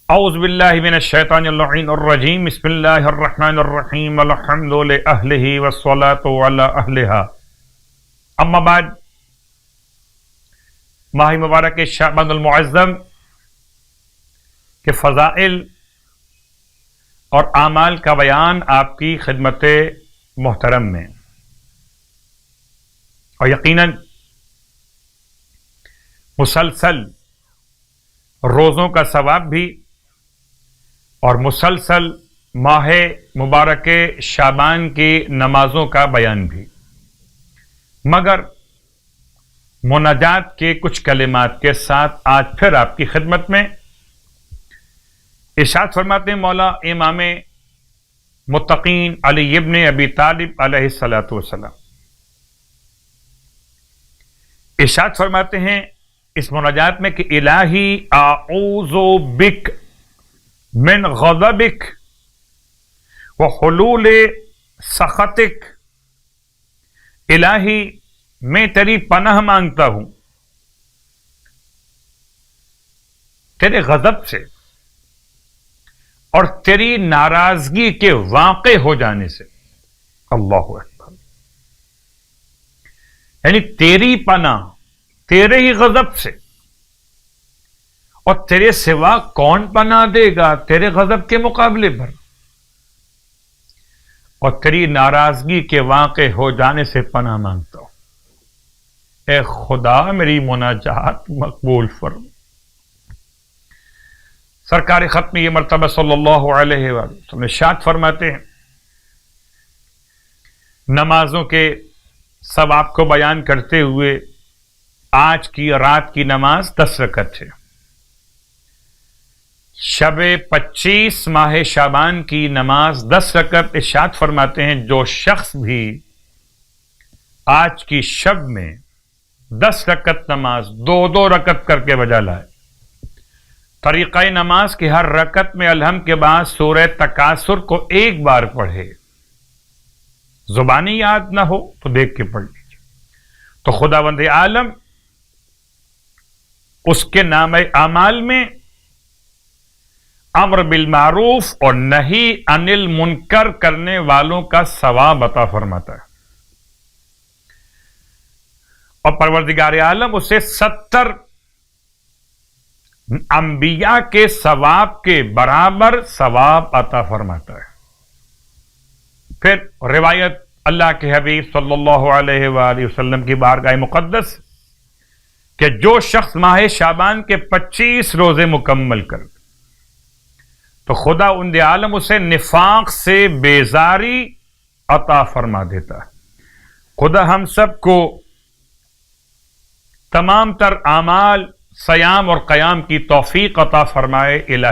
اعوذ باللہ من الشیطان اللعین الرجیم بسم اللہ الرحمن الرحیم الحمد لأہلہ والصلاة علی اہلہا اما بعد ماہ مبارک شعبان المعظم کے فضائل اور اعمال کا بیان آپ کی خدمت محترم میں، اور یقیناً مسلسل روزوں کا ثواب بھی اور مسلسل ماہ مبارک شعبان کی نمازوں کا بیان بھی، مگر مناجات کے کچھ کلمات کے ساتھ آج پھر آپ کی خدمت میں ارشاد فرماتے ہیں مولا امام متقین علی ابن ابی طالب علیہ الصلاۃ والسلام، ارشاد فرماتے ہیں اس مناجات میں کہ الہی اعوذ بک من غضبک وحلول سخطک، الہی میں تیری پناہ مانگتا ہوں تیرے غضب سے اور تیری ناراضگی کے واقع ہو جانے سے۔ اللہ اکبر، یعنی تیری پناہ تیرے ہی غضب سے، اور تیرے سوا کون پناہ دے گا تیرے غضب کے مقابلے پر، اور تیری ناراضگی کے واقع ہو جانے سے پناہ مانگتا ہوں۔ اے خدا میری مناجات مقبول فرما۔ سرکار ختم یہ مرتبہ صلی اللہ علیہ وسلم ارشاد فرماتے ہیں نمازوں کے ثواب کو بیان کرتے ہوئے آج کی رات کی نماز 10 رکعت ہے، شب 25 ماہ شعبان کی نماز 10 رکعت۔ ارشاد فرماتے ہیں جو شخص بھی آج کی شب میں 10 رکعت نماز 2 رکعت کر کے بجا لائے، طریقہ نماز کی ہر رکعت میں الحمد کے بعد سورہ تکاثر کو ایک بار پڑھے، زبانی یاد نہ ہو تو دیکھ کے پڑھ لیجیے، تو خداوند عالم اس کے نام اعمال میں امر بالمعروف اور نہی عن المنکر کرنے والوں کا ثواب عطا فرماتا ہے، اور پروردگار عالم اسے 70 انبیاء کے ثواب کے برابر ثواب عطا فرماتا ہے۔ پھر روایت اللہ کے حبیب صلی اللہ علیہ وآلہ وسلم کی بارگاہ مقدس کہ جو شخص ماہ شعبان کے 25 روزے مکمل کر تو خدا اند عالم اسے نفاق سے بیزاری عطا فرما دیتا ہے۔ خدا ہم سب کو تمام تر اعمال صیام اور قیام کی توفیق عطا فرمائے۔ الہی